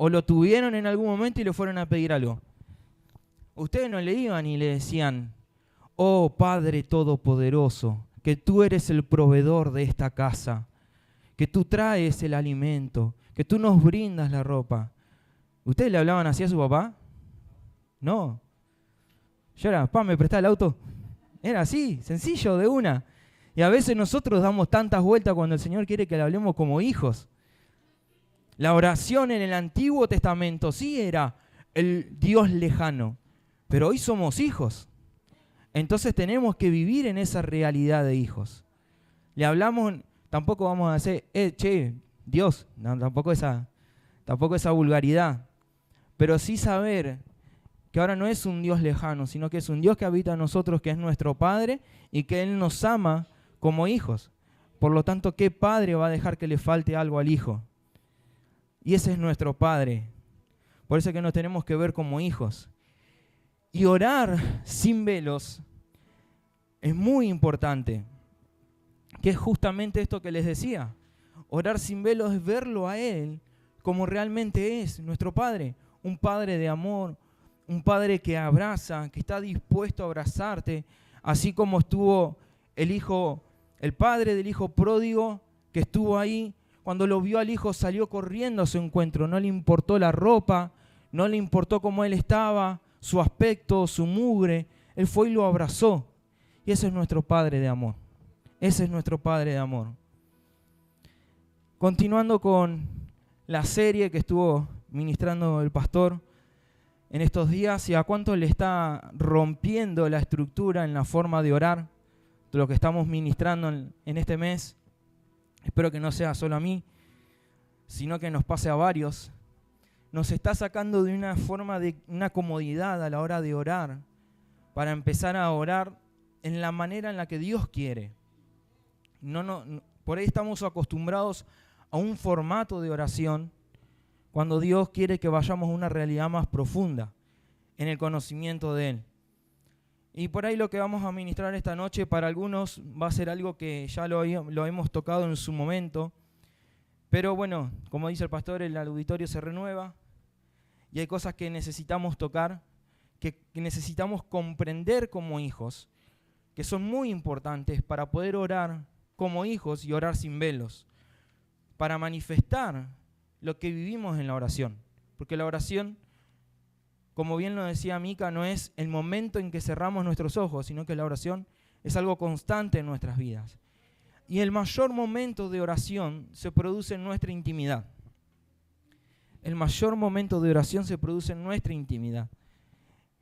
o lo tuvieron en algún momento y le fueron a pedir algo. Ustedes no le iban y le decían, oh Padre Todopoderoso, que tú eres el proveedor de esta casa, que tú traes el alimento, que tú nos brindas la ropa. ¿Ustedes le hablaban así a su papá? No. Yo era, papá, ¿me prestás el auto? Era así, sencillo, de una. Y a veces nosotros damos tantas vueltas cuando el Señor quiere que le hablemos como hijos. La oración en el Antiguo Testamento sí era el Dios lejano, pero hoy somos hijos. Entonces tenemos que vivir en esa realidad de hijos. Le hablamos, tampoco vamos a hacer, che, Dios, no, tampoco esa vulgaridad. Pero sí saber que ahora no es un Dios lejano, sino que es un Dios que habita en nosotros, que es nuestro Padre y que Él nos ama como hijos. Por lo tanto, ¿qué padre va a dejar que le falte algo al hijo? Y ese es nuestro Padre. Por eso es que nos tenemos que ver como hijos. Y orar sin velos es muy importante, que es justamente esto que les decía. Orar sin velos es verlo a Él como realmente es, nuestro Padre. Un Padre de amor, un Padre que abraza, que está dispuesto a abrazarte, así como estuvo el padre del hijo pródigo, que estuvo ahí. Cuando lo vio al hijo salió corriendo a su encuentro, no le importó la ropa, no le importó cómo él estaba, su aspecto, su mugre, él fue y lo abrazó. Y ese es nuestro Padre de amor, ese es nuestro Padre de amor. Continuando con la serie que estuvo ministrando el pastor en estos días, y a cuánto le está rompiendo la estructura en la forma de orar, de lo que estamos ministrando en este mes. Espero que no sea solo a mí, sino que nos pase a varios. Nos está sacando de una forma de una comodidad a la hora de orar, para empezar a orar en la manera en la que Dios quiere. Por ahí estamos acostumbrados a un formato de oración, cuando Dios quiere que vayamos a una realidad más profunda en el conocimiento de Él. Y por ahí lo que vamos a ministrar esta noche para algunos va a ser algo que ya lo hemos tocado en su momento, pero bueno, como dice el pastor, el auditorio se renueva y hay cosas que necesitamos tocar, que necesitamos comprender como hijos, que son muy importantes para poder orar como hijos y orar sin velos, para manifestar lo que vivimos en la oración. Porque la oración, como bien lo decía Mica, no es el momento en que cerramos nuestros ojos, sino que la oración es algo constante en nuestras vidas. Y el mayor momento de oración se produce en nuestra intimidad. El mayor momento de oración se produce en nuestra intimidad.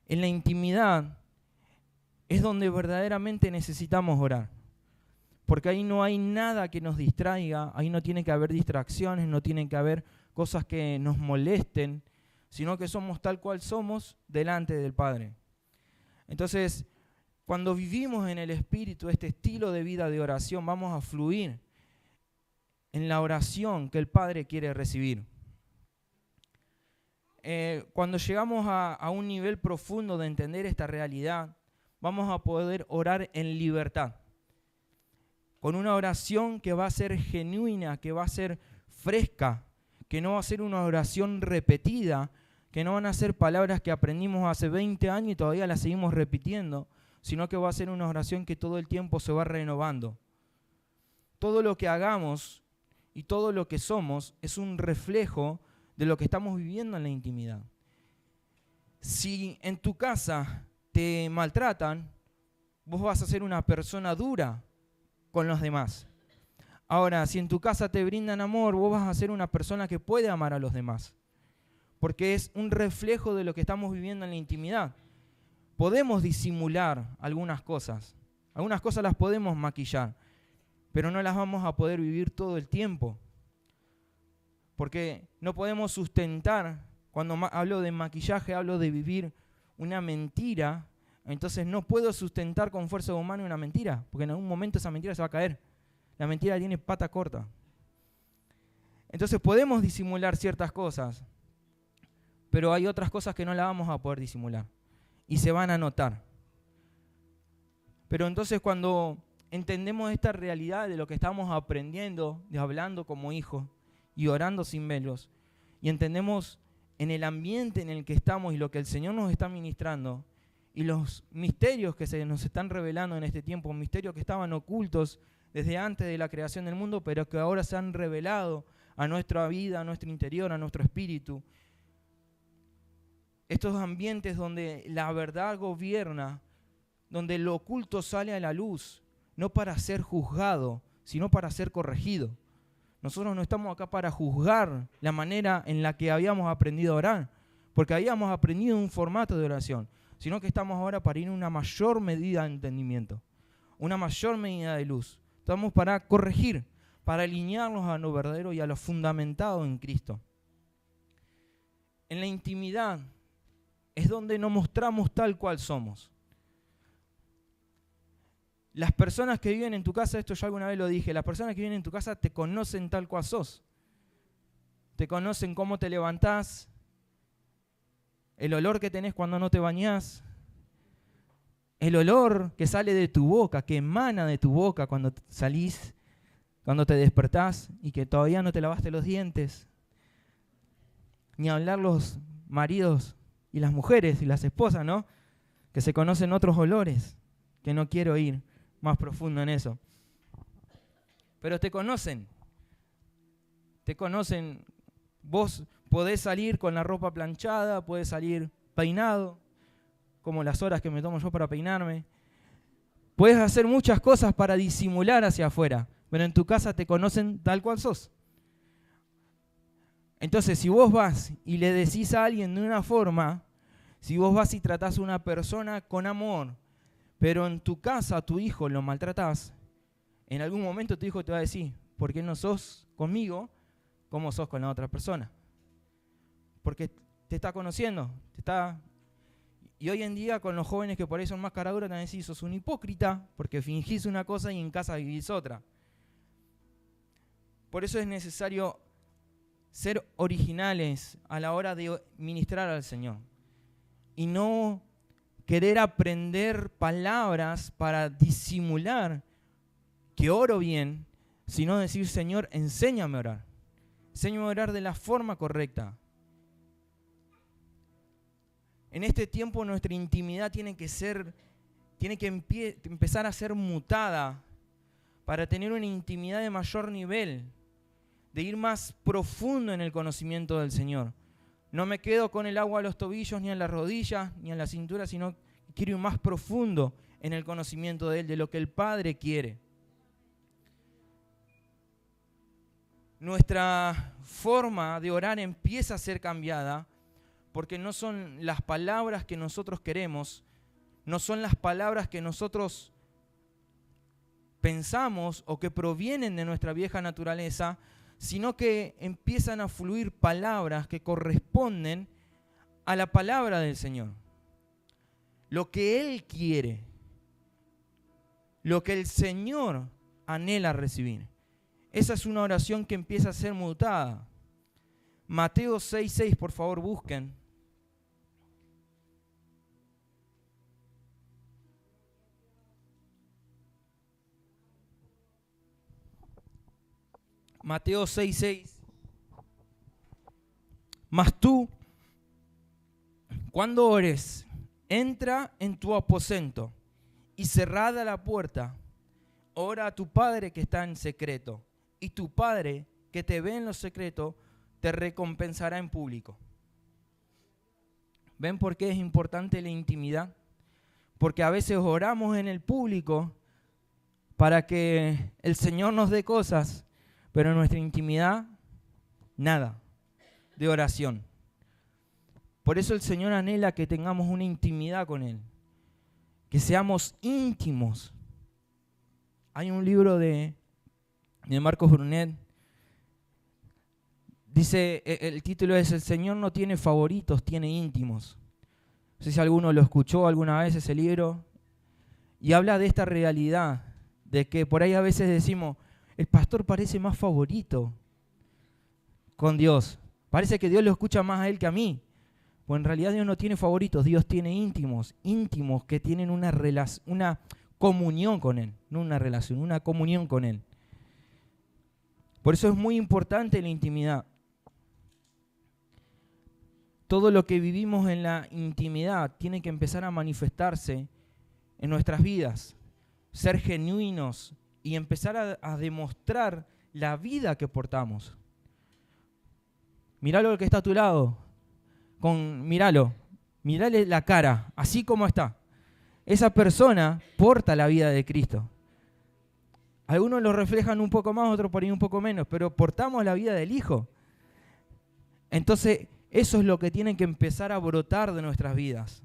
En la intimidad es donde verdaderamente necesitamos orar. Porque ahí no hay nada que nos distraiga, ahí no tiene que haber distracciones, no tiene que haber cosas que nos molesten, sino que somos tal cual somos delante del Padre. Entonces, cuando vivimos en el Espíritu este estilo de vida de oración, vamos a fluir en la oración que el Padre quiere recibir. Cuando llegamos a un nivel profundo de entender esta realidad, vamos a poder orar en libertad, con una oración que va a ser genuina, que va a ser fresca, que no va a ser una oración repetida, que no van a ser palabras que aprendimos hace 20 años y todavía las seguimos repitiendo, sino que va a ser una oración que todo el tiempo se va renovando. Todo lo que hagamos y todo lo que somos es un reflejo de lo que estamos viviendo en la intimidad. Si en tu casa te maltratan, vos vas a ser una persona dura con los demás. Ahora, si en tu casa te brindan amor, vos vas a ser una persona que puede amar a los demás, porque es un reflejo de lo que estamos viviendo en la intimidad. Podemos disimular algunas cosas las podemos maquillar, pero no las vamos a poder vivir todo el tiempo, porque no podemos sustentar, cuando hablo de maquillaje, hablo de vivir una mentira. Entonces no puedo sustentar con fuerza humana una mentira, porque en algún momento esa mentira se va a caer. La mentira tiene pata corta. Entonces podemos disimular ciertas cosas, pero hay otras cosas que no las vamos a poder disimular y se van a notar. Pero entonces cuando entendemos esta realidad de lo que estamos aprendiendo, de hablando como hijos y orando sin velos, y entendemos en el ambiente en el que estamos y lo que el Señor nos está ministrando y los misterios que se nos están revelando en este tiempo, misterios que estaban ocultos desde antes de la creación del mundo, pero que ahora se han revelado a nuestra vida, a nuestro interior, a nuestro espíritu. Estos ambientes donde la verdad gobierna, donde lo oculto sale a la luz, no para ser juzgado, sino para ser corregido. Nosotros no estamos acá para juzgar la manera en la que habíamos aprendido a orar, porque habíamos aprendido un formato de oración, sino que estamos ahora para ir a una mayor medida de entendimiento, una mayor medida de luz. Estamos para corregir, para alinearnos a lo verdadero y a lo fundamentado en Cristo. En la intimidad es donde nos mostramos tal cual somos. Las personas que viven en tu casa, esto ya alguna vez lo dije, las personas que viven en tu casa te conocen tal cual sos. Te conocen cómo te levantás, el olor que tenés cuando no te bañás, el olor que sale de tu boca, que emana de tu boca cuando salís, cuando te despertás y que todavía no te lavaste los dientes. Ni hablar los maridos y las mujeres y las esposas, ¿no? Que se conocen otros olores, que no quiero ir más profundo en eso. Pero te conocen. Vos podés salir con la ropa planchada, podés salir peinado, como las horas que me tomo yo para peinarme. Puedes hacer muchas cosas para disimular hacia afuera, pero en tu casa te conocen tal cual sos. Entonces, si vos vas y le decís a alguien de una forma, si vos vas y tratás a una persona con amor, pero en tu casa a tu hijo lo maltratás, en algún momento tu hijo te va a decir, ¿por qué no sos conmigo como sos con la otra persona? Porque te está conociendo, Y hoy en día con los jóvenes que por ahí son más caraduras te van a decir, sos un hipócrita porque fingís una cosa y en casa vivís otra. Por eso es necesario ser originales a la hora de ministrar al Señor y no querer aprender palabras para disimular que oro bien, sino decir, Señor, enséñame a orar. Enséñame a orar de la forma correcta. En este tiempo nuestra intimidad tiene que empezar a ser mutada para tener una intimidad de mayor nivel, de ir más profundo en el conocimiento del Señor. No me quedo con el agua a los tobillos, ni en las rodillas, ni en la cintura, sino que quiero ir más profundo en el conocimiento de Él, de lo que el Padre quiere. Nuestra forma de orar empieza a ser cambiada porque no son las palabras que nosotros queremos, no son las palabras que nosotros pensamos o que provienen de nuestra vieja naturaleza, sino que empiezan a fluir palabras que corresponden a la palabra del Señor. Lo que Él quiere, lo que el Señor anhela recibir. Esa es una oración que empieza a ser mutada. Mateo 6:6, por favor, busquen. Mateo 6:6. Mas tú, cuando ores, entra en tu aposento y cerrada la puerta, ora a tu Padre que está en secreto, y tu Padre que te ve en lo secreto te recompensará en público. ¿Ven por qué es importante la intimidad? Porque a veces oramos en el público para que el Señor nos dé cosas, pero en nuestra intimidad, nada de oración. Por eso el Señor anhela que tengamos una intimidad con Él, que seamos íntimos. Hay un libro de Marcos Brunet, dice, el título es El Señor no tiene favoritos, tiene íntimos. No sé si alguno lo escuchó alguna vez ese libro, y habla de esta realidad, de que por ahí a veces decimos, el pastor parece más favorito con Dios, parece que Dios lo escucha más a él que a mí. Pues en realidad Dios no tiene favoritos, Dios tiene íntimos que tienen una comunión con Él, no una relación, una comunión con Él. Por eso es muy importante la intimidad. todo lo que vivimos en la intimidad tiene que empezar a manifestarse en nuestras vidas, ser genuinos y empezar a demostrar la vida que portamos. Míralo al que está a tu lado, mírale la cara, así como está. Esa persona porta la vida de Cristo. Algunos lo reflejan un poco más, otros por ahí un poco menos, pero portamos la vida del Hijo. Entonces, eso es lo que tiene que empezar a brotar de nuestras vidas.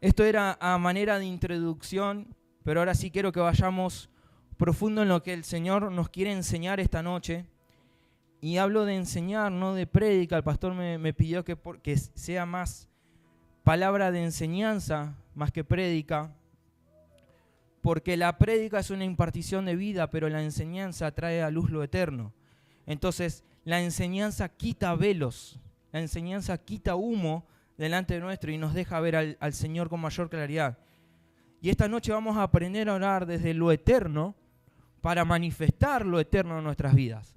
Esto era a manera de introducción, pero ahora sí quiero que vayamos profundo en lo que el Señor nos quiere enseñar esta noche. Y hablo de enseñar, no de prédica. El pastor me pidió que sea más palabra de enseñanza, más que prédica. Porque la prédica es una impartición de vida, pero la enseñanza trae a luz lo eterno. Entonces, la enseñanza quita velos, la enseñanza quita humo delante de nuestro y nos deja ver al Señor con mayor claridad. Y esta noche vamos a aprender a orar desde lo eterno para manifestar lo eterno en nuestras vidas.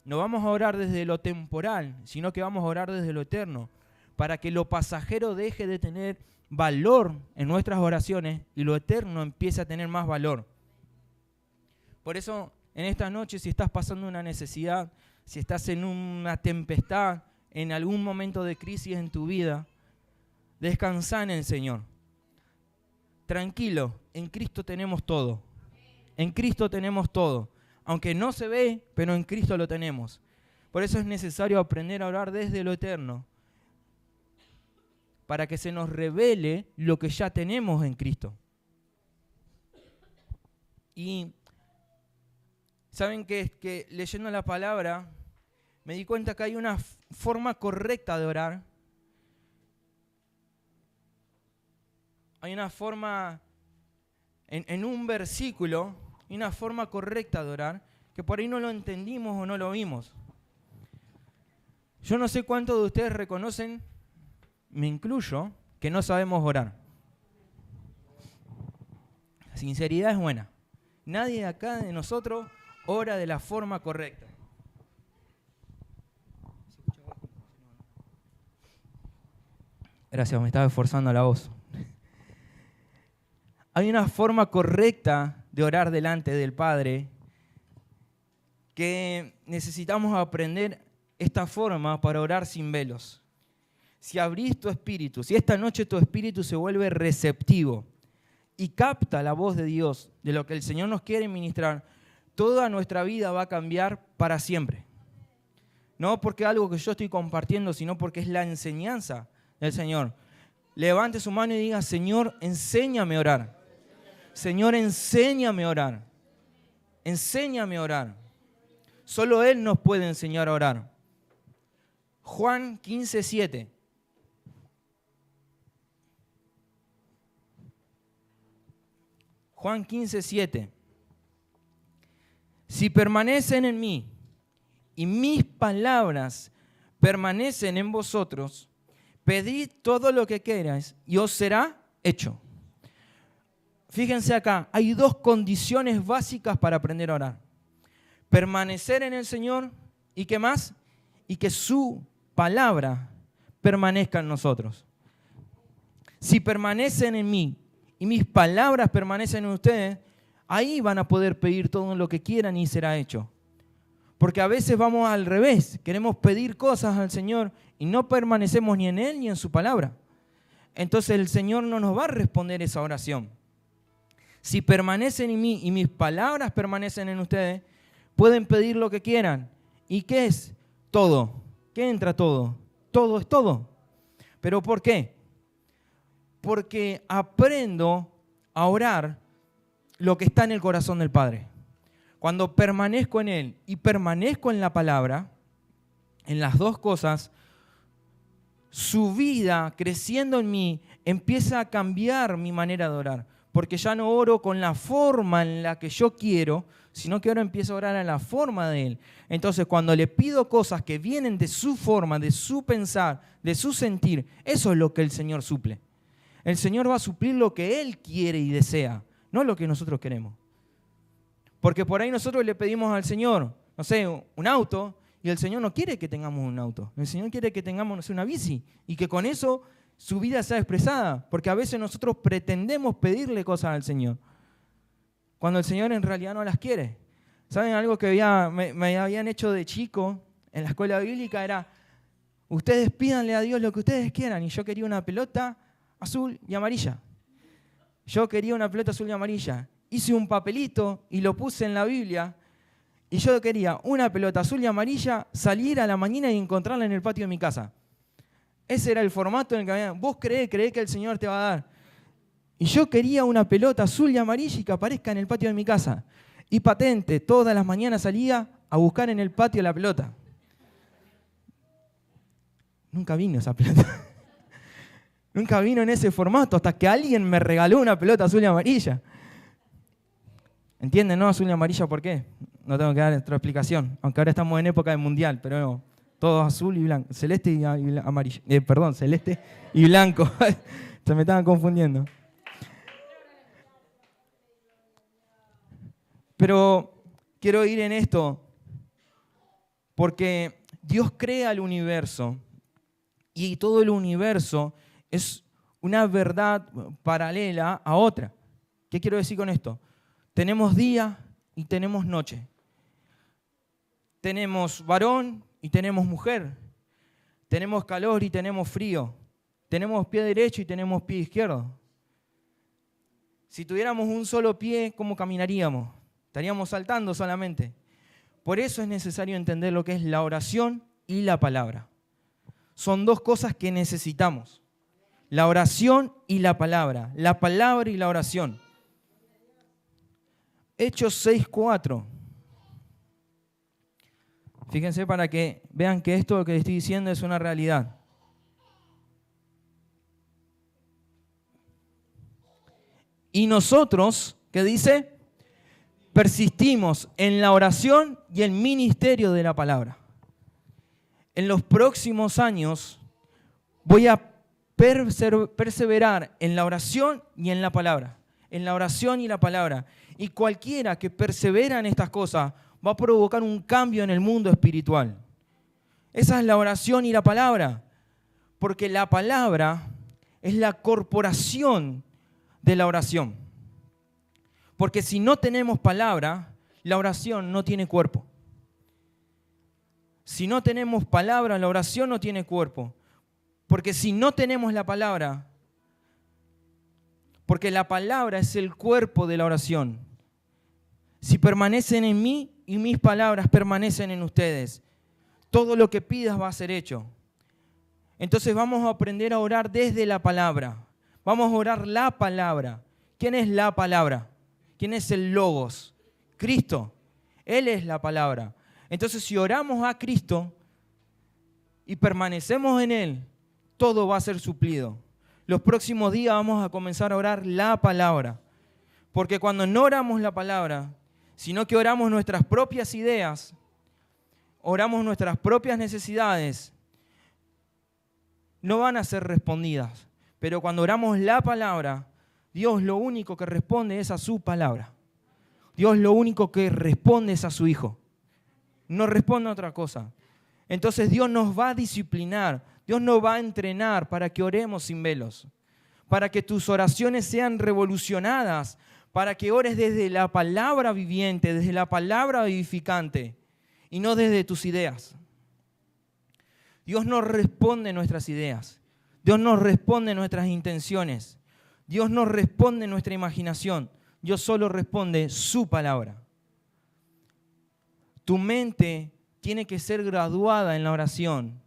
No vamos a orar desde lo temporal, sino que vamos a orar desde lo eterno, para que lo pasajero deje de tener valor en nuestras oraciones y lo eterno empiece a tener más valor. Por eso, en esta noche, si estás pasando una necesidad, si estás en una tempestad, en algún momento de crisis en tu vida, descansa en el Señor. Tranquilo, en Cristo tenemos todo. En Cristo tenemos todo. Aunque no se ve, pero en Cristo lo tenemos. Por eso es necesario aprender a orar desde lo eterno, para que se nos revele lo que ya tenemos en Cristo. Y saben que leyendo la palabra me di cuenta que hay una forma correcta de orar. Hay una forma, en un versículo, hay una forma correcta de orar, que por ahí no lo entendimos o no lo vimos. Yo no sé cuántos de ustedes reconocen, me incluyo, que no sabemos orar. La sinceridad es buena. Nadie de acá de nosotros ora de la forma correcta. Gracias, me estaba esforzando la voz. Hay una forma correcta de orar delante del Padre que necesitamos aprender esta forma para orar sin velos. Si abrís tu espíritu, si esta noche tu espíritu se vuelve receptivo y capta la voz de Dios, de lo que el Señor nos quiere ministrar, toda nuestra vida va a cambiar para siempre. No porque algo que yo estoy compartiendo, sino porque es la enseñanza del Señor. Levante su mano y diga: Señor, enséñame a orar. Señor, enséñame a orar. Enséñame a orar. Solo Él nos puede enseñar a orar. Juan 15:7. Juan 15:7. Si permanecen en mí y mis palabras permanecen en vosotros, pedid todo lo que queráis y os será hecho. Fíjense acá, hay dos condiciones básicas para aprender a orar. Permanecer en el Señor y ¿qué más? Y que su palabra permanezca en nosotros. Si permanecen en mí y mis palabras permanecen en ustedes, ahí van a poder pedir todo lo que quieran y será hecho. Porque a veces vamos al revés, queremos pedir cosas al Señor y no permanecemos ni en Él ni en su palabra. Entonces el Señor no nos va a responder esa oración. Si permanecen en mí y mis palabras permanecen en ustedes, pueden pedir lo que quieran. ¿Y qué es? Todo. ¿Qué entra todo? Todo es todo. ¿Pero por qué? Porque aprendo a orar lo que está en el corazón del Padre. Cuando permanezco en Él y permanezco en la palabra, en las dos cosas, su vida creciendo en mí empieza a cambiar mi manera de orar. Porque ya no oro con la forma en la que yo quiero, sino que ahora empiezo a orar a la forma de Él. Entonces, cuando le pido cosas que vienen de su forma, de su pensar, de su sentir, eso es lo que el Señor suple. El Señor va a suplir lo que Él quiere y desea, no lo que nosotros queremos. Porque por ahí nosotros le pedimos al Señor, no sé, un auto, Y el Señor no quiere que tengamos un auto. El Señor quiere que tengamos, no sé, una bici. Y que con eso su vida sea expresada. Porque a veces nosotros pretendemos pedirle cosas al Señor, cuando el Señor en realidad no las quiere. ¿Saben algo que me habían hecho de chico en la escuela bíblica? Era, ustedes pídanle a Dios lo que ustedes quieran. Y yo quería una pelota azul y amarilla. Yo quería una pelota azul y amarilla. Hice un papelito y lo puse en la Biblia. Y yo quería una pelota azul y amarilla, salir a la mañana y encontrarla en el patio de mi casa. Ese era el formato en el que había. Vos creés que el Señor te va a dar. Y yo quería una pelota azul y amarilla y que aparezca en el patio de mi casa. Y patente, todas las mañanas salía a buscar en el patio la pelota. Nunca vino esa pelota. Nunca vino en ese formato hasta que alguien me regaló una pelota azul y amarilla. ¿Entienden, no? Azul y amarilla, ¿por qué? No tengo que dar otra explicación. Aunque ahora estamos en época de mundial, pero no. Todo azul y blanco. Celeste y amarillo. Celeste y blanco. Se me estaban confundiendo. Pero quiero ir en esto porque Dios crea el universo y todo el universo es una verdad paralela a otra. ¿Qué quiero decir con esto? Tenemos día y tenemos noche. Tenemos varón y tenemos mujer. Tenemos calor y tenemos frío. Tenemos pie derecho y tenemos pie izquierdo. Si tuviéramos un solo pie, ¿cómo caminaríamos? Estaríamos saltando solamente. Por eso es necesario entender lo que es la oración y la palabra. Son dos cosas que necesitamos. La oración y la palabra y la oración. Hechos 6:4. Fíjense para que vean que esto que les estoy diciendo es una realidad. Y nosotros, ¿qué dice? Persistimos en la oración y el ministerio de la palabra. En los próximos años voy a perseverar en la oración y en la palabra. En la oración y la palabra. Y cualquiera que persevera en estas cosas va a provocar un cambio en el mundo espiritual. Esa es la oración y la palabra. Porque la palabra es la corporación de la oración. Porque si no tenemos palabra, la oración no tiene cuerpo. Si no tenemos palabra, la oración no tiene cuerpo. Porque si no tenemos la palabra, porque la palabra es el cuerpo de la oración. Si permanecen en mí y mis palabras permanecen en ustedes, todo lo que pidas va a ser hecho. Entonces vamos a aprender a orar desde la palabra. Vamos a orar la palabra. ¿Quién es la palabra? ¿Quién es el Logos? Cristo. Él es la palabra. Entonces, si oramos a Cristo y permanecemos en Él, todo va a ser suplido. Los próximos días vamos a comenzar a orar la palabra. Porque cuando no oramos la palabra, sino que oramos nuestras propias ideas, oramos nuestras propias necesidades, no van a ser respondidas. Pero cuando oramos la palabra, Dios lo único que responde es a su palabra. Dios lo único que responde es a su Hijo. No responde a otra cosa. Entonces Dios nos va a disciplinar, Dios nos va a entrenar para que oremos sin velos, para que tus oraciones sean revolucionadas, para que ores desde la palabra viviente, desde la palabra vivificante y no desde tus ideas. Dios no responde nuestras ideas, Dios no responde nuestras intenciones, Dios no responde nuestra imaginación, Dios solo responde su palabra. Tu mente tiene que ser graduada en la oración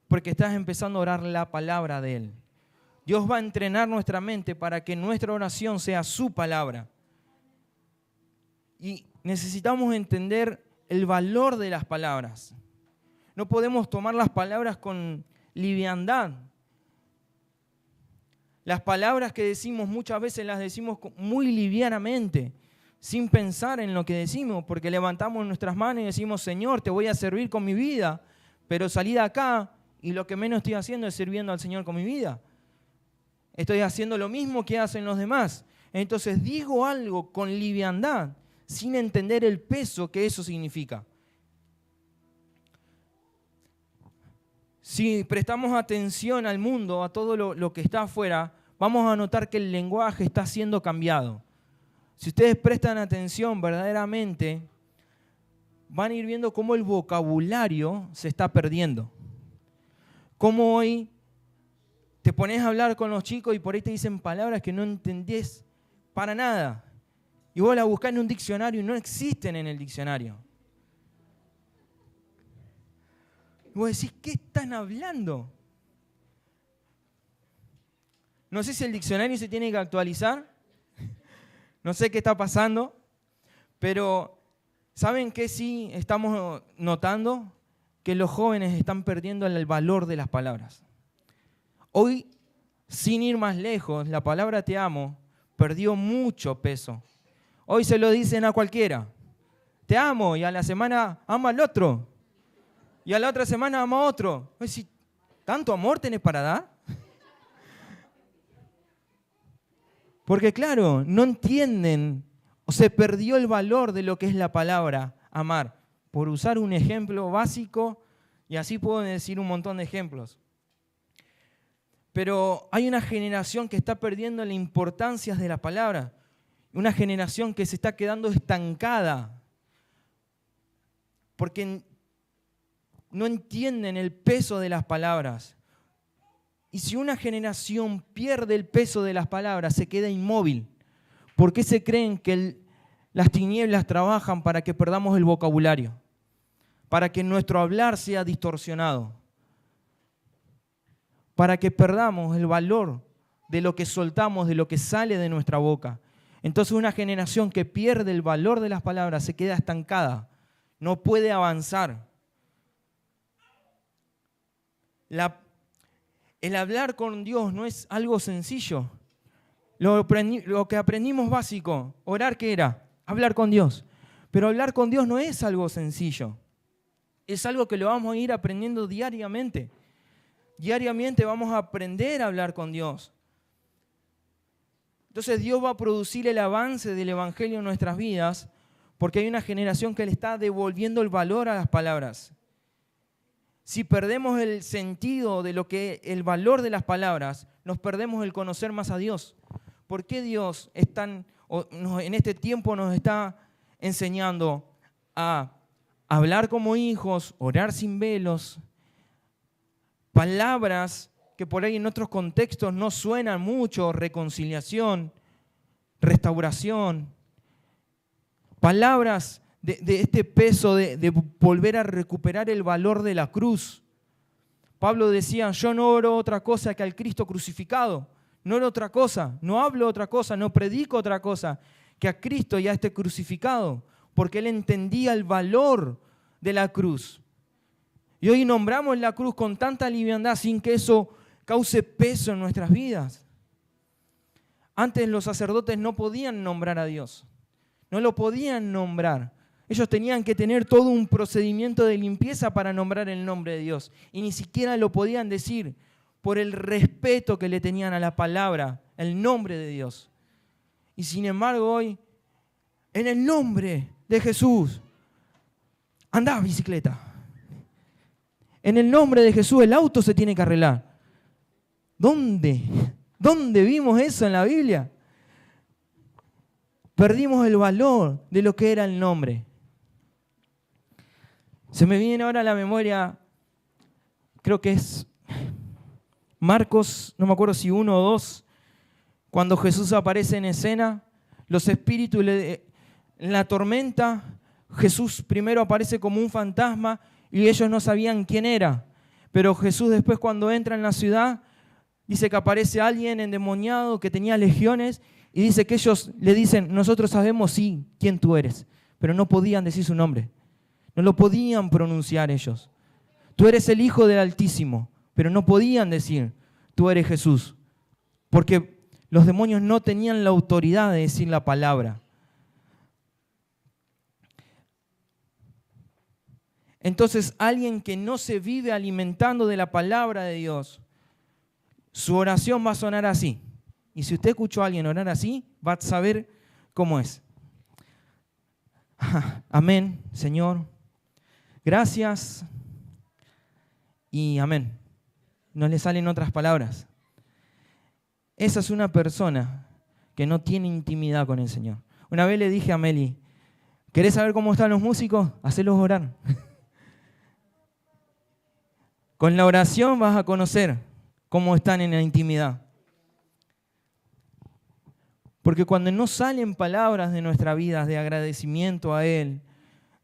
porque estás empezando a orar la palabra de Él. Dios va a entrenar nuestra mente para que nuestra oración sea su palabra. Y necesitamos entender el valor de las palabras. No podemos tomar las palabras con liviandad. Las palabras que decimos muchas veces las decimos muy livianamente, sin pensar en lo que decimos, porque levantamos nuestras manos y decimos, Señor, te voy a servir con mi vida, pero salí de acá y lo que menos estoy haciendo es sirviendo al Señor con mi vida. Estoy haciendo lo mismo que hacen los demás. Entonces digo algo con liviandad, sin entender el peso que eso significa. Si prestamos atención al mundo, a todo lo que está afuera, vamos a notar que el lenguaje está siendo cambiado. Si ustedes prestan atención verdaderamente, van a ir viendo cómo el vocabulario se está perdiendo. Cómo hoy te pones a hablar con los chicos y por ahí te dicen palabras que no entendés para nada. Y vos las buscás en un diccionario y no existen en el diccionario. Y vos decís, ¿qué están hablando? No sé si el diccionario se tiene que actualizar. No sé qué está pasando. Pero, ¿saben qué sí estamos notando? Que los jóvenes están perdiendo el valor de las palabras. Hoy, sin ir más lejos, la palabra te amo perdió mucho peso. Hoy se lo dicen a cualquiera. Te amo, y a la semana ama al otro. Y a la otra semana ama a otro. Si ¿tanto amor tenés para dar? Porque claro, no entienden, o se perdió el valor de lo que es la palabra amar. Por usar un ejemplo básico, y así puedo decir un montón de ejemplos. Pero hay una generación que está perdiendo la importancia de la palabra. Una generación que se está quedando estancada. Porque no entienden el peso de las palabras. Y si una generación pierde el peso de las palabras, se queda inmóvil. ¿Por qué se creen que las tinieblas trabajan para que perdamos el vocabulario? Para que nuestro hablar sea distorsionado. Para que perdamos el valor de lo que soltamos, de lo que sale de nuestra boca. Entonces una generación que pierde el valor de las palabras se queda estancada, no puede avanzar. El hablar con Dios no es algo sencillo. Lo que aprendimos básico, orar, ¿qué era? Hablar con Dios. Pero hablar con Dios no es algo sencillo. Es algo que lo vamos a ir aprendiendo diariamente. Diariamente vamos a aprender a hablar con Dios. Entonces Dios va a producir el avance del Evangelio en nuestras vidas porque hay una generación que le está devolviendo el valor a las palabras. Si perdemos el sentido de lo que el valor de las palabras, nos perdemos el conocer más a Dios. ¿Por qué Dios en este tiempo nos está enseñando a hablar como hijos, orar sin velos? Palabras que por ahí en otros contextos no suenan mucho, reconciliación, restauración. Palabras de este peso de volver a recuperar el valor de la cruz. Pablo decía, yo no oro otra cosa que al Cristo crucificado. No oro otra cosa, no hablo otra cosa, no predico otra cosa que a Cristo y a este crucificado, porque él entendía el valor de la cruz. Y hoy nombramos la cruz con tanta liviandad sin que eso cause peso en nuestras vidas. Antes los sacerdotes no podían nombrar a Dios, no lo podían nombrar. Ellos tenían que tener todo un procedimiento de limpieza para nombrar el nombre de Dios. Y ni siquiera lo podían decir por el respeto que le tenían a la palabra, el nombre de Dios. Y sin embargo hoy, en el nombre de Jesús, andá bicicleta. En el nombre de Jesús el auto se tiene que arreglar. ¿Dónde? ¿Dónde vimos eso en la Biblia? Perdimos el valor de lo que era el nombre. Se me viene ahora a la memoria, creo que es Marcos, no me acuerdo si 1 o 2, cuando Jesús aparece en escena, los espíritus en la tormenta, Jesús primero aparece como un fantasma y ellos no sabían quién era. Pero Jesús después cuando entra en la ciudad, dice que aparece alguien endemoniado que tenía legiones y dice que ellos le dicen, nosotros sabemos sí quién tú eres, pero no podían decir su nombre. No lo podían pronunciar ellos. Tú eres el Hijo del Altísimo, pero no podían decir, tú eres Jesús. Porque los demonios no tenían la autoridad de decir la palabra. Entonces, alguien que no se vive alimentando de la palabra de Dios, su oración va a sonar así. Y si usted escuchó a alguien orar así, va a saber cómo es. Amén, Señor. Gracias y amén. no le salen otras palabras. Esa es una persona que no tiene intimidad con el Señor. Una vez le dije a Meli, ¿querés saber cómo están los músicos? Hacelos orar. Con la oración vas a conocer cómo están en la intimidad. Porque cuando no salen palabras de nuestra vida de agradecimiento a Él,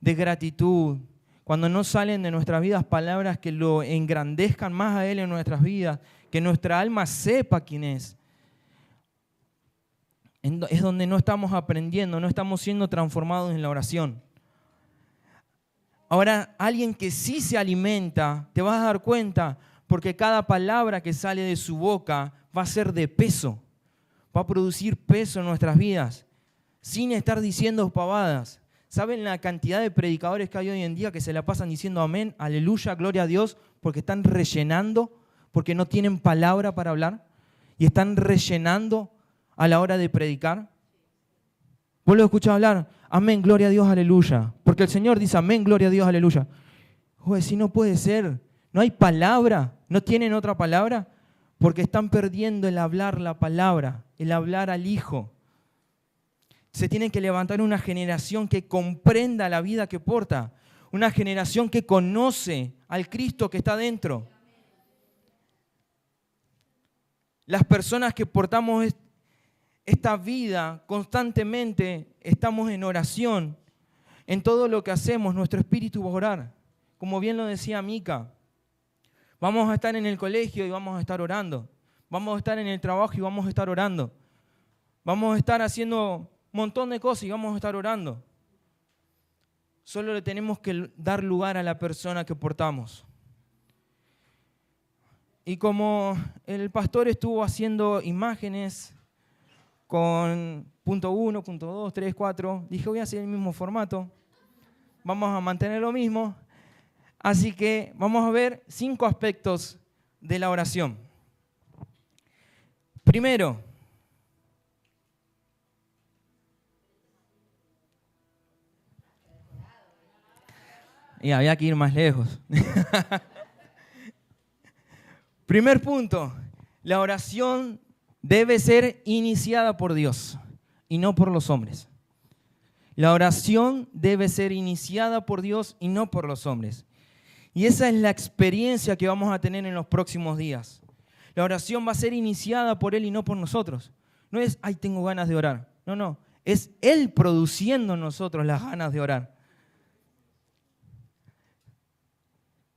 de gratitud, cuando no salen de nuestras vidas palabras que lo engrandezcan más a Él en nuestras vidas, que nuestra alma sepa quién es donde no estamos aprendiendo, no estamos siendo transformados en la oración. Ahora, alguien que sí se alimenta, te vas a dar cuenta, porque cada palabra que sale de su boca va a ser de peso, va a producir peso en nuestras vidas, sin estar diciendo pavadas. ¿Saben la cantidad de predicadores que hay hoy en día que se la pasan diciendo amén, aleluya, gloria a Dios, porque están rellenando, porque no tienen palabra para hablar y están rellenando a la hora de predicar? ¿Vos lo escuchás hablar? Amén, gloria a Dios, aleluya. Porque el Señor dice amén, gloria a Dios, aleluya. Joder, si no puede ser, no hay palabra, no tienen otra palabra, porque están perdiendo el hablar la palabra, el hablar al Hijo. Se tiene que levantar una generación que comprenda la vida que porta, una generación que conoce al Cristo que está dentro. Las personas que portamos esta vida constantemente estamos en oración. En todo lo que hacemos, nuestro espíritu va a orar. Como bien lo decía Mica, vamos a estar en el colegio y vamos a estar orando. Vamos a estar en el trabajo y vamos a estar orando. Vamos a estar haciendo un montón de cosas y vamos a estar orando. Solo le tenemos que dar lugar a la persona que portamos. Y como el pastor estuvo haciendo imágenes con punto 1, punto 2, 3, 4, dije voy a hacer el mismo formato. Vamos a mantener lo mismo. Así que vamos a ver 5 aspectos de la oración. Primero, y había que ir más lejos. Primer punto, la oración debe ser iniciada por Dios y no por los hombres. La oración debe ser iniciada por Dios y no por los hombres. Y esa es la experiencia que vamos a tener en los próximos días. La oración va a ser iniciada por Él y no por nosotros. No es, ay, tengo ganas de orar. No, es Él produciendo en nosotros las ganas de orar.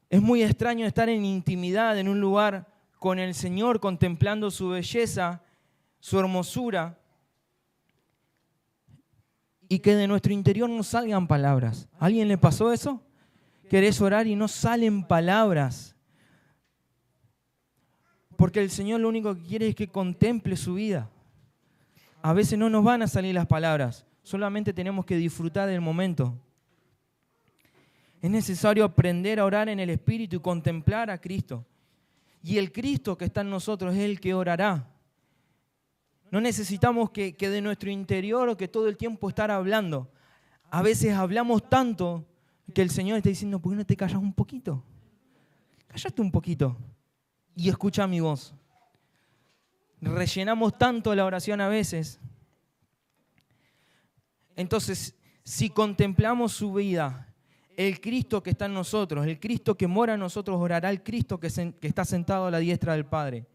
Es muy extraño estar en intimidad, en un lugar con el Señor, contemplando su belleza, su hermosura, y que de nuestro interior no salgan palabras. ¿A alguien le pasó eso? Querés orar y no salen palabras. Porque el Señor lo único que quiere es que contemple su vida. A veces no nos van a salir las palabras, solamente tenemos que disfrutar del momento. Es necesario aprender a orar en el Espíritu y contemplar a Cristo. Y el Cristo que está en nosotros es el que orará. No necesitamos que de nuestro interior o que todo el tiempo estar hablando. A veces hablamos tanto que el Señor está diciendo, ¿por qué no te callas un poquito? Cállate un poquito y escucha mi voz. Rellenamos tanto la oración a veces. Entonces, si contemplamos su vida, el Cristo que está en nosotros, el Cristo que mora en nosotros, orará al Cristo que está sentado a la diestra del Padre.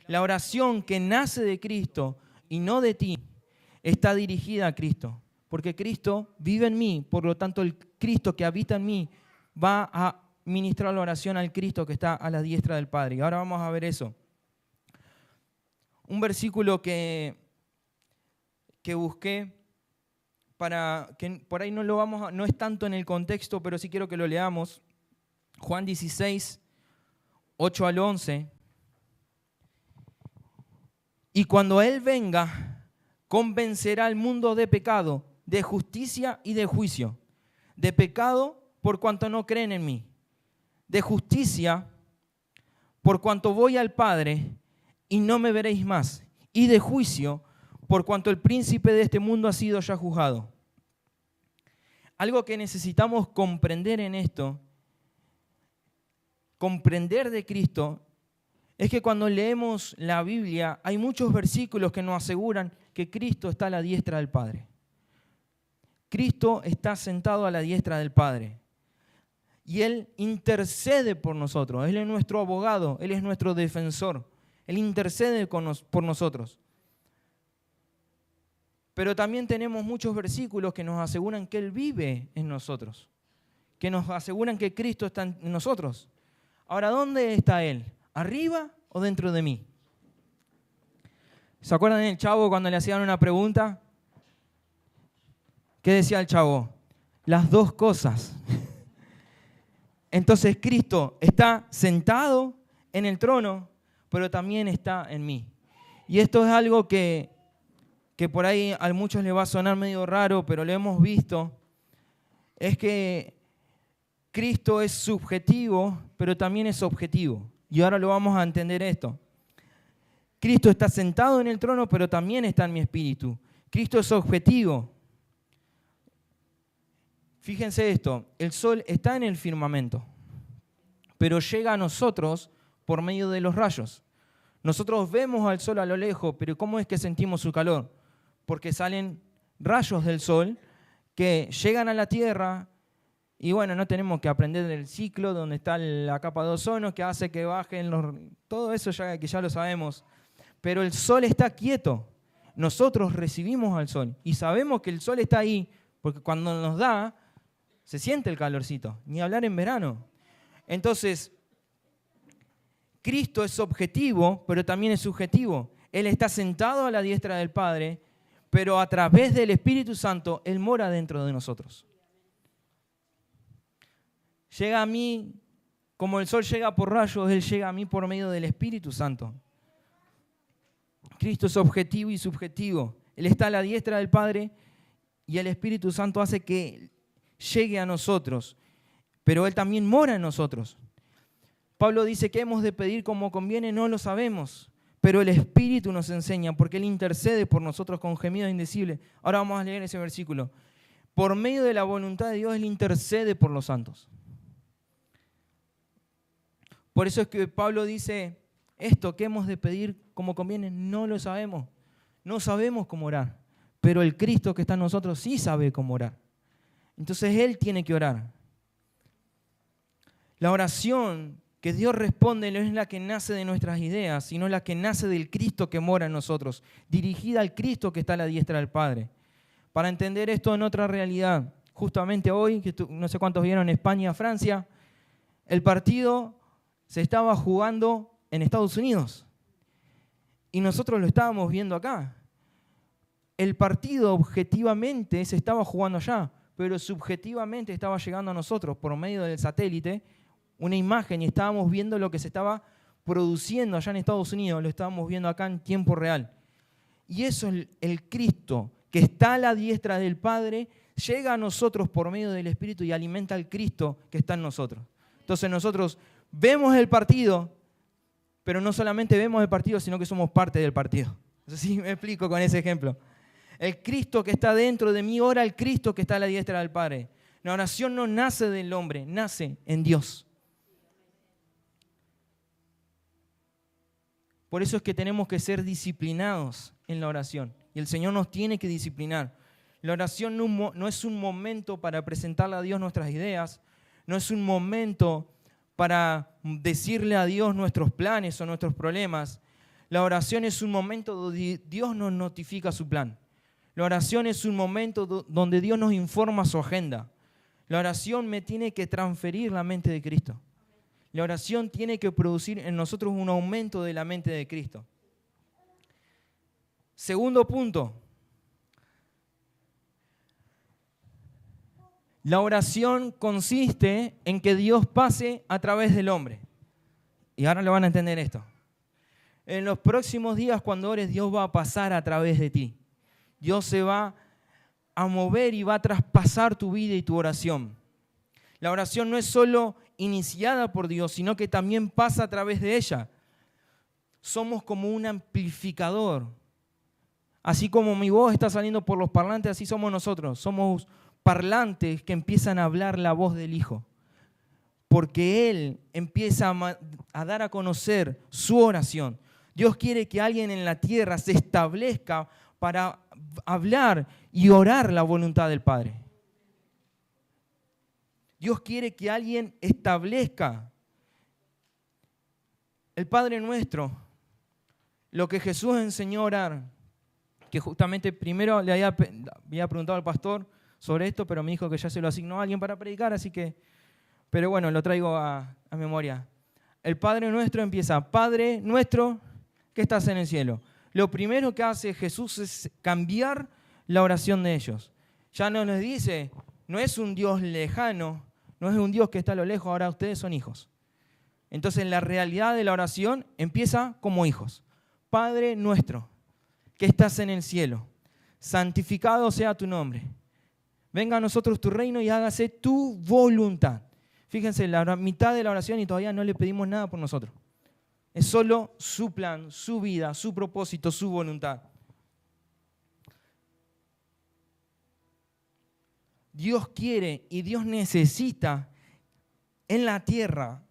La oración que nace de Cristo y no de ti está dirigida a Cristo, porque Cristo vive en mí, por lo tanto el Cristo que habita en mí va a ministrar la oración al Cristo que está a la diestra del Padre. Y ahora vamos a ver eso. Un versículo que busqué, para que por ahí no es tanto en el contexto, pero sí quiero que lo leamos. Juan 16, 8 al 11. Y cuando Él venga, convencerá al mundo de pecado, de justicia y de juicio. De pecado, por cuanto no creen en mí. De justicia, por cuanto voy al Padre y no me veréis más. Y de juicio, por cuanto el príncipe de este mundo ha sido ya juzgado. Algo que necesitamos comprender en esto, comprender de Cristo, es que cuando leemos la Biblia hay muchos versículos que nos aseguran que Cristo está a la diestra del Padre. Cristo está sentado a la diestra del Padre. Y Él intercede por nosotros. Él es nuestro abogado, Él es nuestro defensor. Él intercede por nosotros. Pero también tenemos muchos versículos que nos aseguran que Él vive en nosotros, que nos aseguran que Cristo está en nosotros. Ahora, ¿dónde está Él? ¿Arriba o dentro de mí? ¿Se acuerdan del chavo cuando le hacían una pregunta? ¿Qué decía el chavo? Las dos cosas. Entonces Cristo está sentado en el trono, pero también está en mí. Y esto es algo que por ahí a muchos les va a sonar medio raro, pero lo hemos visto. Es que Cristo es subjetivo, pero también es objetivo. Y ahora lo vamos a entender esto. Cristo está sentado en el trono, pero también está en mi espíritu. Cristo es objetivo. Fíjense esto, el sol está en el firmamento, pero llega a nosotros por medio de los rayos. Nosotros vemos al sol a lo lejos, pero ¿cómo es que sentimos su calor? Porque salen rayos del sol que llegan a la tierra y bueno, no tenemos que aprender del ciclo donde está la capa de ozono que hace que bajen todo eso que ya lo sabemos. Pero el sol está quieto. Nosotros recibimos al sol y sabemos que el sol está ahí porque cuando nos da, se siente el calorcito, ni hablar en verano. Entonces, Cristo es objetivo, pero también es subjetivo. Él está sentado a la diestra del Padre, pero a través del Espíritu Santo, Él mora dentro de nosotros. Llega a mí, como el sol llega por rayos, Él llega a mí por medio del Espíritu Santo. Cristo es objetivo y subjetivo. Él está a la diestra del Padre y el Espíritu Santo hace que llegue a nosotros, pero Él también mora en nosotros. Pablo dice que hemos de pedir como conviene, no lo sabemos, pero el Espíritu nos enseña porque Él intercede por nosotros con gemidos indecibles. Ahora vamos a leer ese versículo. Por medio de la voluntad de Dios, Él intercede por los santos. Por eso es que Pablo dice esto, que hemos de pedir como conviene, no lo sabemos. No sabemos cómo orar, pero el Cristo que está en nosotros sí sabe cómo orar. Entonces Él tiene que orar. La oración que Dios responde no es la que nace de nuestras ideas, sino la que nace del Cristo que mora en nosotros, dirigida al Cristo que está a la diestra del Padre. Para entender esto en otra realidad, justamente hoy, que no sé cuántos vieron España, Francia, el partido se estaba jugando en Estados Unidos y nosotros lo estábamos viendo acá. El partido objetivamente se estaba jugando allá, pero subjetivamente estaba llegando a nosotros por medio del satélite una imagen y estábamos viendo lo que se estaba produciendo allá en Estados Unidos, lo estábamos viendo acá en tiempo real. Y eso es el Cristo que está a la diestra del Padre, llega a nosotros por medio del Espíritu y alimenta al Cristo que está en nosotros. Entonces nosotros vemos el partido, pero no solamente vemos el partido, sino que somos parte del partido. No sé si me explico con ese ejemplo. El Cristo que está dentro de mí ora al Cristo que está a la diestra del Padre. La oración no nace del hombre, nace en Dios. Por eso es que tenemos que ser disciplinados en la oración. Y el Señor nos tiene que disciplinar. La oración no es un momento para presentarle a Dios nuestras ideas, no es un momento para decirle a Dios nuestros planes o nuestros problemas. La oración es un momento donde Dios nos notifica su plan. La oración es un momento donde Dios nos informa su agenda. La oración me tiene que transferir la mente de Cristo. La oración tiene que producir en nosotros un aumento de la mente de Cristo. Segundo punto. La oración consiste en que Dios pase a través del hombre. Y ahora lo van a entender esto. En los próximos días, cuando ores, Dios va a pasar a través de ti. Dios se va a mover y va a traspasar tu vida y tu oración. La oración no es solo iniciada por Dios, sino que también pasa a través de ella. Somos como un amplificador. Así como mi voz está saliendo por los parlantes, así somos nosotros. Somos parlantes que empiezan a hablar la voz del Hijo. Porque Él empieza a dar a conocer su oración. Dios quiere que alguien en la tierra se establezca para hablar y orar la voluntad del Padre. Dios quiere que alguien establezca el Padre Nuestro, lo que Jesús enseñó a orar, que justamente primero le había preguntado al pastor sobre esto, pero me dijo que ya se lo asignó a alguien para predicar, así que, pero bueno, lo traigo a memoria. El Padre Nuestro empieza, Padre Nuestro que estás en el cielo. Lo primero que hace Jesús es cambiar la oración de ellos. Ya no nos dice, no es un Dios lejano, no es un Dios que está a lo lejos, ahora ustedes son hijos. Entonces la realidad de la oración empieza como hijos. Padre Nuestro que estás en el cielo, santificado sea tu nombre. Venga a nosotros tu reino y hágase tu voluntad. Fíjense, la mitad de la oración y todavía no le pedimos nada por nosotros. Es solo su plan, su vida, su propósito, su voluntad. Dios quiere y Dios necesita en la tierra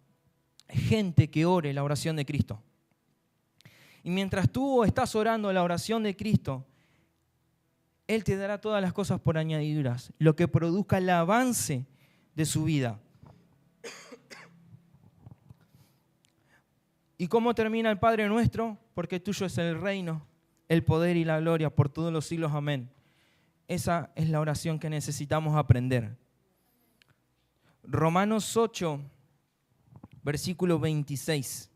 gente que ore la oración de Cristo. Y mientras tú estás orando la oración de Cristo, Él te dará todas las cosas por añadiduras, lo que produzca el avance de su vida. ¿Y cómo termina el Padre Nuestro? Porque tuyo es el reino, el poder y la gloria por todos los siglos. Amén. Esa es la oración que necesitamos aprender. Romanos 8, versículo 26.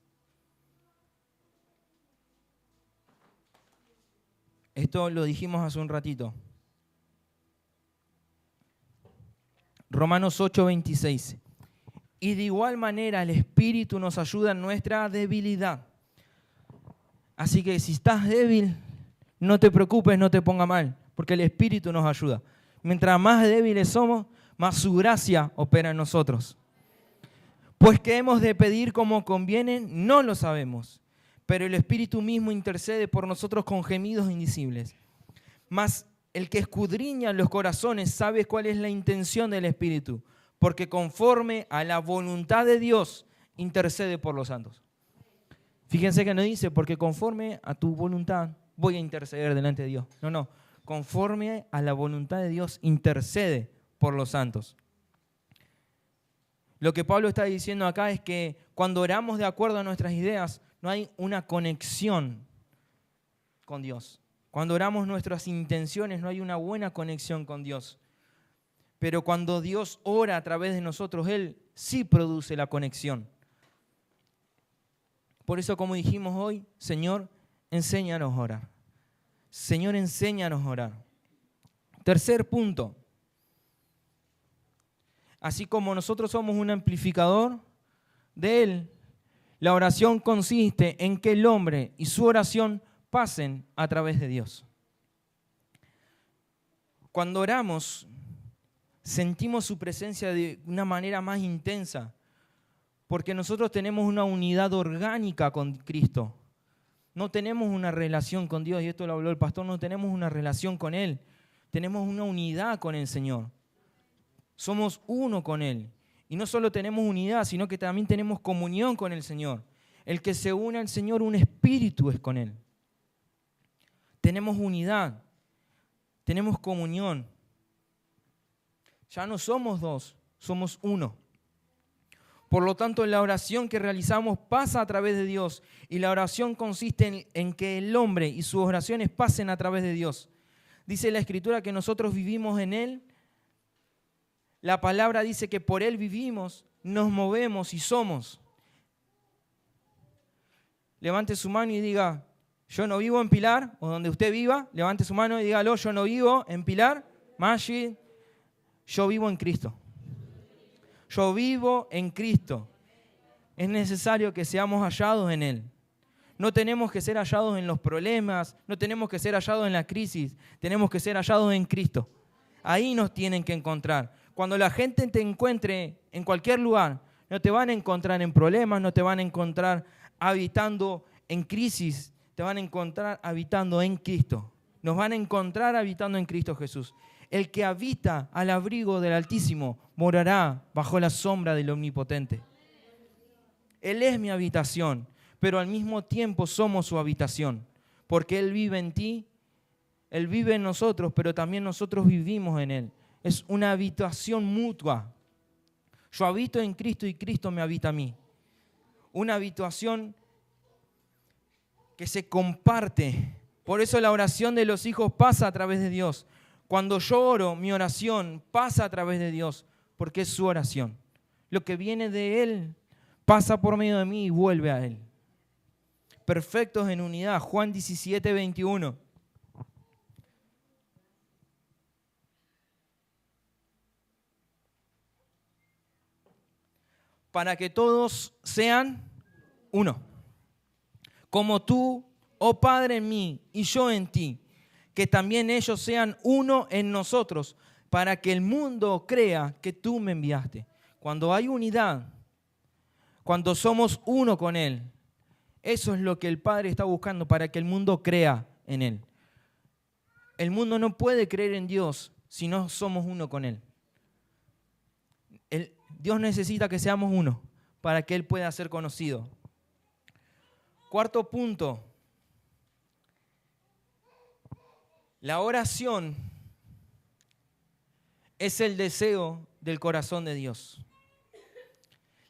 Esto lo dijimos hace un ratito. Romanos 8, 26. Y de igual manera el Espíritu nos ayuda en nuestra debilidad. Así que si estás débil, no te preocupes, no te ponga mal, porque el Espíritu nos ayuda. Mientras más débiles somos, más su gracia opera en nosotros. Pues que hemos de pedir como conviene, no lo sabemos, pero el Espíritu mismo intercede por nosotros con gemidos indecibles. Mas el que escudriña los corazones sabe cuál es la intención del Espíritu, porque conforme a la voluntad de Dios intercede por los santos. Fíjense que no dice, porque conforme a tu voluntad voy a interceder delante de Dios. No, conforme a la voluntad de Dios intercede por los santos. Lo que Pablo está diciendo acá es que cuando oramos de acuerdo a nuestras ideas, no hay una conexión con Dios. Cuando oramos nuestras intenciones, no hay una buena conexión con Dios. Pero cuando Dios ora a través de nosotros, Él sí produce la conexión. Por eso, como dijimos hoy, Señor, enséñanos a orar. Señor, enséñanos a orar. Tercer punto. Así como nosotros somos un amplificador de Él, la oración consiste en que el hombre y su oración pasen a través de Dios. Cuando oramos, sentimos su presencia de una manera más intensa, porque nosotros tenemos una unidad orgánica con Cristo. No tenemos una relación con Dios, y esto lo habló el pastor, no tenemos una relación con Él. Tenemos una unidad con el Señor. Somos uno con Él. Y no solo tenemos unidad, sino que también tenemos comunión con el Señor. El que se une al Señor, un espíritu es con Él. Tenemos unidad, tenemos comunión. Ya no somos dos, somos uno. Por lo tanto, la oración que realizamos pasa a través de Dios, y la oración consiste en que el hombre y sus oraciones pasen a través de Dios. Dice la Escritura que nosotros vivimos en Él. La palabra dice que por Él vivimos, nos movemos y somos. Levante su mano y diga, yo no vivo en Pilar, o donde usted viva, levante su mano y dígalo, yo no vivo en Pilar, Maggi, yo vivo en Cristo. Yo vivo en Cristo. Es necesario que seamos hallados en Él. No tenemos que ser hallados en los problemas, no tenemos que ser hallados en la crisis, tenemos que ser hallados en Cristo. Ahí nos tienen que encontrar. Cuando la gente te encuentre en cualquier lugar, no te van a encontrar en problemas, no te van a encontrar habitando en crisis, te van a encontrar habitando en Cristo. Nos van a encontrar habitando en Cristo Jesús. El que habita al abrigo del Altísimo morará bajo la sombra del Omnipotente. Él es mi habitación, pero al mismo tiempo somos su habitación, porque Él vive en ti, Él vive en nosotros, pero también nosotros vivimos en Él. Es una habitación mutua. Yo habito en Cristo y Cristo me habita a mí. Una habitación que se comparte. Por eso la oración de los hijos pasa a través de Dios. Cuando yo oro, mi oración pasa a través de Dios, porque es su oración. Lo que viene de Él pasa por medio de mí y vuelve a Él. Perfectos en unidad. Juan 17, 21. Para que todos sean uno. Como tú, oh Padre, en mí y yo en ti, que también ellos sean uno en nosotros, para que el mundo crea que tú me enviaste. Cuando hay unidad, cuando somos uno con Él, eso es lo que el Padre está buscando, para que el mundo crea en Él. El mundo no puede creer en Dios si no somos uno con Él. Dios necesita que seamos uno para que Él pueda ser conocido. Cuarto punto. La oración es el deseo del corazón de Dios.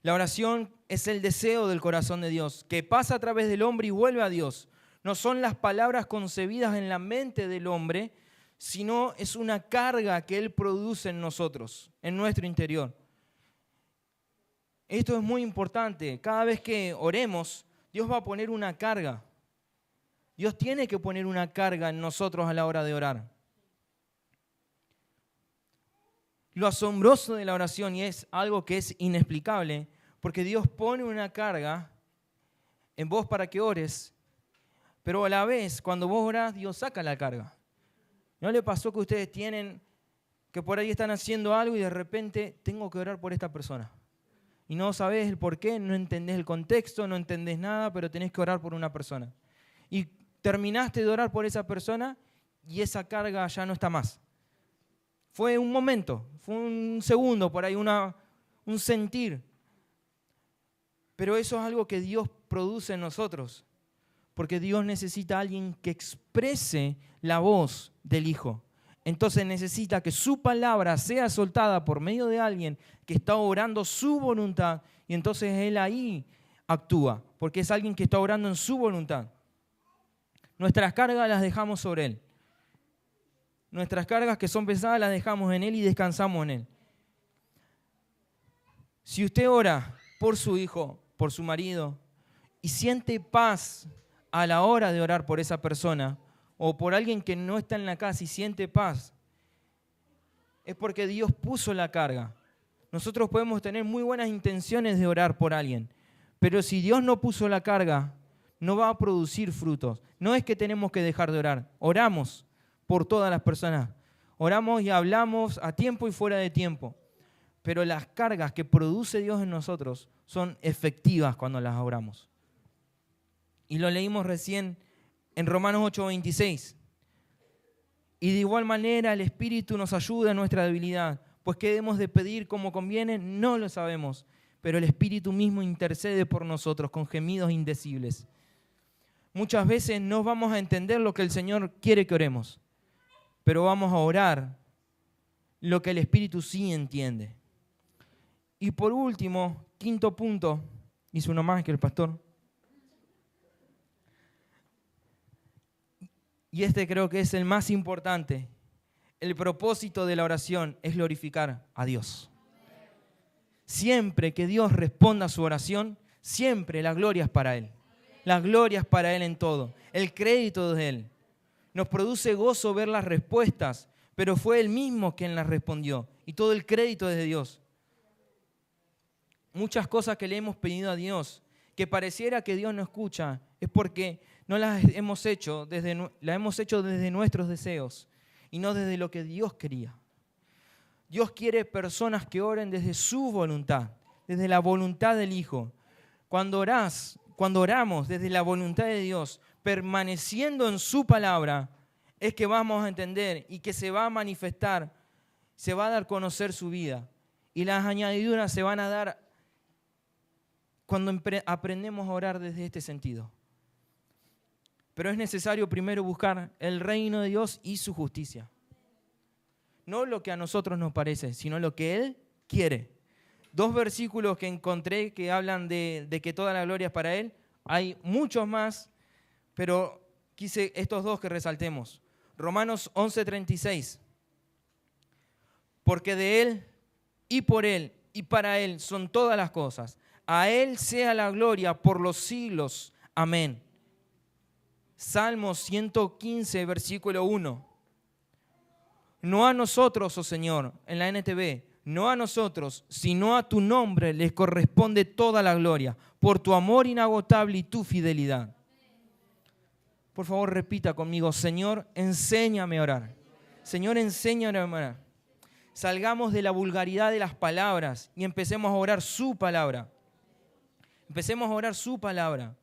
La oración es el deseo del corazón de Dios, que pasa a través del hombre y vuelve a Dios. No son las palabras concebidas en la mente del hombre, sino es una carga que Él produce en nosotros, en nuestro interior. Esto es muy importante. Cada vez que oremos, Dios va a poner una carga. Dios tiene que poner una carga en nosotros a la hora de orar. Lo asombroso de la oración, y es algo que es inexplicable, porque Dios pone una carga en vos para que ores, pero a la vez, cuando vos orás, Dios saca la carga. ¿No le pasó que ustedes tienen, que por ahí están haciendo algo y de repente tengo que orar por esta persona? Y no sabés el por qué, no entendés el contexto, no entendés nada, pero tenés que orar por una persona. Y terminaste de orar por esa persona y esa carga ya no está más. Fue un momento, fue un segundo, por ahí un sentir. Pero eso es algo que Dios produce en nosotros, porque Dios necesita a alguien que exprese la voz del Hijo. Entonces necesita que su palabra sea soltada por medio de alguien que está orando su voluntad, y entonces Él ahí actúa, porque es alguien que está orando en su voluntad. Nuestras cargas las dejamos sobre Él. Nuestras cargas que son pesadas las dejamos en Él y descansamos en Él. Si usted ora por su hijo, por su marido, y siente paz a la hora de orar por esa persona, o por alguien que no está en la casa y siente paz, es porque Dios puso la carga. Nosotros podemos tener muy buenas intenciones de orar por alguien, pero si Dios no puso la carga, no va a producir frutos. No es que tenemos que dejar de orar, oramos por todas las personas. Oramos y hablamos a tiempo y fuera de tiempo, pero las cargas que produce Dios en nosotros son efectivas cuando las oramos. Y lo leímos recién en Romanos 8:26. Y de igual manera el Espíritu nos ayuda en nuestra debilidad, pues qué debemos de pedir como conviene, no lo sabemos, pero el Espíritu mismo intercede por nosotros con gemidos indecibles. Muchas veces no vamos a entender lo que el Señor quiere que oremos, pero vamos a orar lo que el Espíritu sí entiende. Y por último, quinto punto, hizo uno más que el pastor. Y este creo que es el más importante. El propósito de la oración es glorificar a Dios. Siempre que Dios responda a su oración, siempre la gloria es para Él. La gloria es para Él en todo. El crédito es de Él. Nos produce gozo ver las respuestas, pero fue Él mismo quien las respondió. Y todo el crédito es de Dios. Muchas cosas que le hemos pedido a Dios, que pareciera que Dios no escucha, es porque no las hemos hecho desde nuestros deseos y no desde lo que Dios quería. Dios quiere personas que oren desde su voluntad, desde la voluntad del Hijo. Cuando oramos desde la voluntad de Dios, permaneciendo en su palabra, es que vamos a entender y que se va a manifestar, se va a dar a conocer su vida. Y las añadiduras se van a dar cuando aprendemos a orar desde este sentido. Pero es necesario primero buscar el reino de Dios y su justicia. No lo que a nosotros nos parece, sino lo que Él quiere. 2 versículos que encontré que hablan de que toda la gloria es para Él. Hay muchos más, pero quise estos 2 que resaltemos. Romanos 11:36. Porque de Él y por Él y para Él son todas las cosas. A Él sea la gloria por los siglos. Amén. Salmo 115, versículo 1. No a nosotros, oh Señor, en la NTV, no a nosotros, sino a tu nombre les corresponde toda la gloria, por tu amor inagotable y tu fidelidad. Por favor, repita conmigo, Señor, enséñame a orar. Señor, enséñame a orar. Salgamos de la vulgaridad de las palabras y empecemos a orar su palabra. Empecemos a orar su palabra.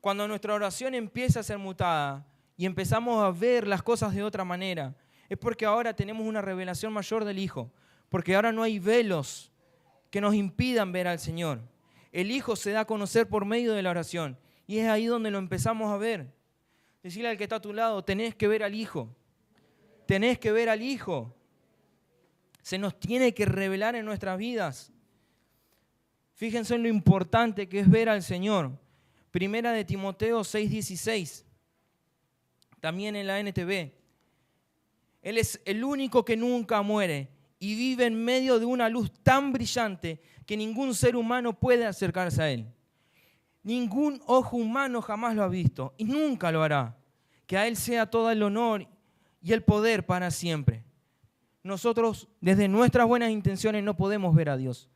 Cuando nuestra oración empieza a ser mutada y empezamos a ver las cosas de otra manera, es porque ahora tenemos una revelación mayor del Hijo, porque ahora no hay velos que nos impidan ver al Señor. El Hijo se da a conocer por medio de la oración y es ahí donde lo empezamos a ver. Decirle al que está a tu lado, tenés que ver al Hijo. Tenés que ver al Hijo. Se nos tiene que revelar en nuestras vidas. Fíjense en lo importante que es ver al Señor. Primera de Timoteo 6:16, también en la NTV. Él es el único que nunca muere y vive en medio de una luz tan brillante que ningún ser humano puede acercarse a Él. Ningún ojo humano jamás lo ha visto y nunca lo hará. Que a Él sea todo el honor y el poder para siempre. Nosotros, desde nuestras buenas intenciones, no podemos ver a Dios,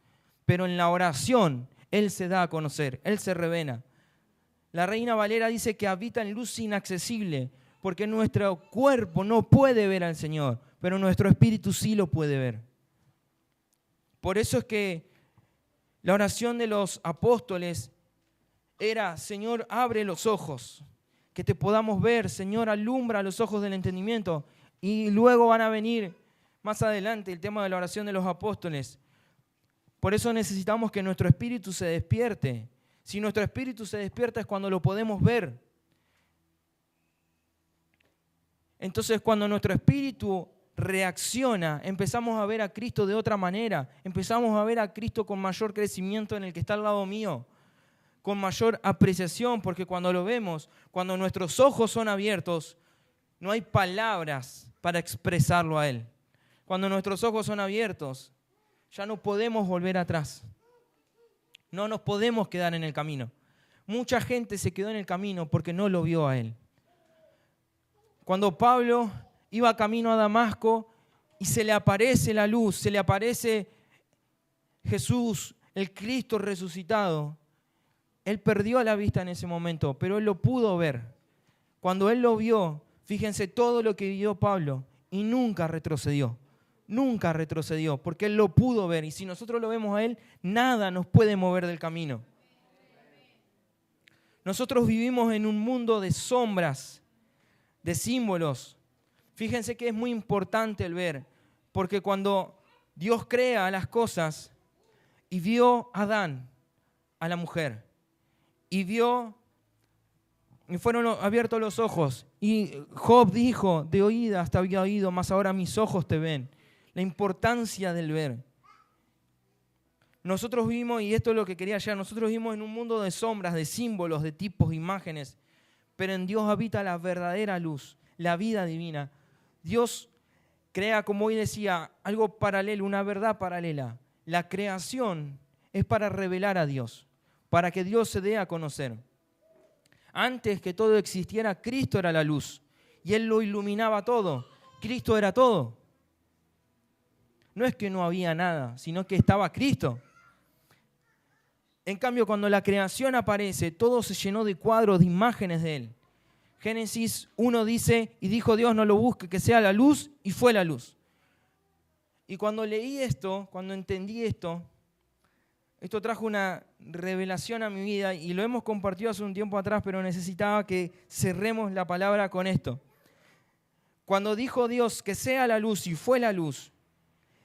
pero en la oración Él se da a conocer, Él se revela. La Reina Valera dice que habita en luz inaccesible, porque nuestro cuerpo no puede ver al Señor, pero nuestro espíritu sí lo puede ver. Por eso es que la oración de los apóstoles era, Señor, abre los ojos, que te podamos ver, Señor, alumbra los ojos del entendimiento. Y luego van a venir más adelante el tema de la oración de los apóstoles. Por eso necesitamos que nuestro espíritu se despierte. Si nuestro espíritu se despierta es cuando lo podemos ver. Entonces, cuando nuestro espíritu reacciona, empezamos a ver a Cristo de otra manera. Empezamos a ver a Cristo con mayor crecimiento en el que está al lado mío, con mayor apreciación, porque cuando lo vemos, cuando nuestros ojos son abiertos, no hay palabras para expresarlo a Él. Cuando nuestros ojos son abiertos, ya no podemos volver atrás. No nos podemos quedar en el camino. Mucha gente se quedó en el camino porque no lo vio a Él. Cuando Pablo iba camino a Damasco y se le aparece la luz, se le aparece Jesús, el Cristo resucitado, él perdió la vista en ese momento, pero él lo pudo ver. Cuando él lo vio, fíjense todo lo que vio Pablo y nunca retrocedió. Nunca retrocedió, porque él lo pudo ver. Y si nosotros lo vemos a él, nada nos puede mover del camino. Nosotros vivimos en un mundo de sombras, de símbolos. Fíjense que es muy importante el ver, porque cuando Dios crea las cosas y vio a Adán, a la mujer, y fueron abiertos los ojos, y Job dijo, de oídas te había oído, mas ahora mis ojos te ven. La importancia del ver. Nosotros vivimos, y esto es lo que quería hallar, nosotros vivimos en un mundo de sombras, de símbolos, de tipos, imágenes, pero en Dios habita la verdadera luz, la vida divina. Dios crea, como hoy decía, algo paralelo, una verdad paralela. La creación es para revelar a Dios, para que Dios se dé a conocer. Antes que todo existiera, Cristo era la luz, y Él lo iluminaba todo. Cristo era todo. No es que no había nada, sino que estaba Cristo. En cambio, cuando la creación aparece, todo se llenó de cuadros, de imágenes de Él. Génesis 1 dice, y dijo Dios, no lo busque, que sea la luz, y fue la luz. Y cuando leí esto, cuando entendí esto trajo una revelación a mi vida, y lo hemos compartido hace un tiempo atrás, pero necesitaba que cerremos la palabra con esto. Cuando dijo Dios que sea la luz, y fue la luz,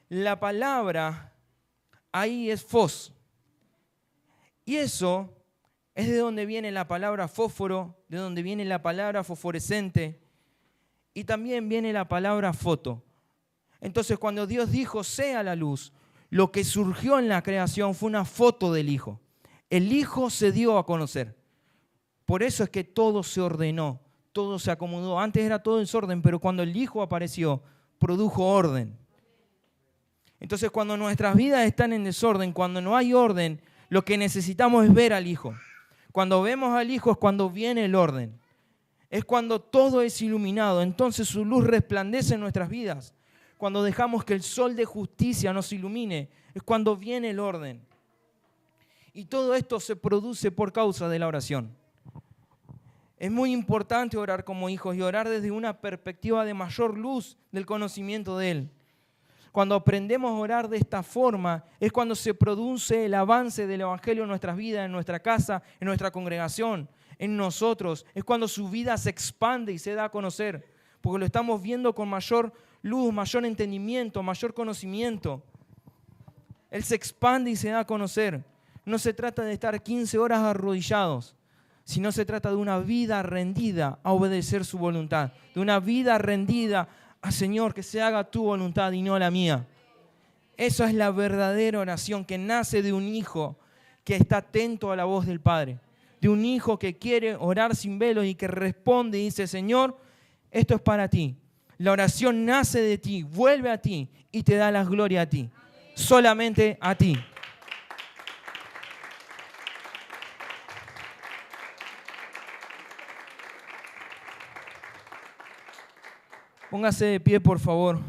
la palabra ahí es fos. Y eso es de donde viene la palabra fósforo, de donde viene la palabra fosforescente y también viene la palabra foto. Entonces, cuando Dios dijo, sea la luz, lo que surgió en la creación fue una foto del Hijo. El Hijo se dio a conocer. Por eso es que todo se ordenó, todo se acomodó. Antes era todo en desorden, pero cuando el Hijo apareció, produjo orden. Entonces, cuando nuestras vidas están en desorden, cuando no hay orden, lo que necesitamos es ver al Hijo. Cuando vemos al Hijo es cuando viene el orden. Es cuando todo es iluminado. Entonces su luz resplandece en nuestras vidas. Cuando dejamos que el sol de justicia nos ilumine, es cuando viene el orden. Y todo esto se produce por causa de la oración. Es muy importante orar como hijos y orar desde una perspectiva de mayor luz del conocimiento de Él. Cuando aprendemos a orar de esta forma, es cuando se produce el avance del Evangelio en nuestras vidas, en nuestra casa, en nuestra congregación, en nosotros. Es cuando su vida se expande y se da a conocer, porque lo estamos viendo con mayor luz, mayor entendimiento, mayor conocimiento. Él se expande y se da a conocer. No se trata de estar 15 horas arrodillados, sino se trata de una vida rendida a obedecer su voluntad, de una vida rendida a Señor, que se haga tu voluntad y no la mía. Esa es la verdadera oración que nace de un hijo que está atento a la voz del Padre, de un hijo que quiere orar sin velos y que responde y dice, Señor, esto es para ti. La oración nace de ti, vuelve a ti y te da la gloria a ti, solamente a ti. Póngase de pie, por favor.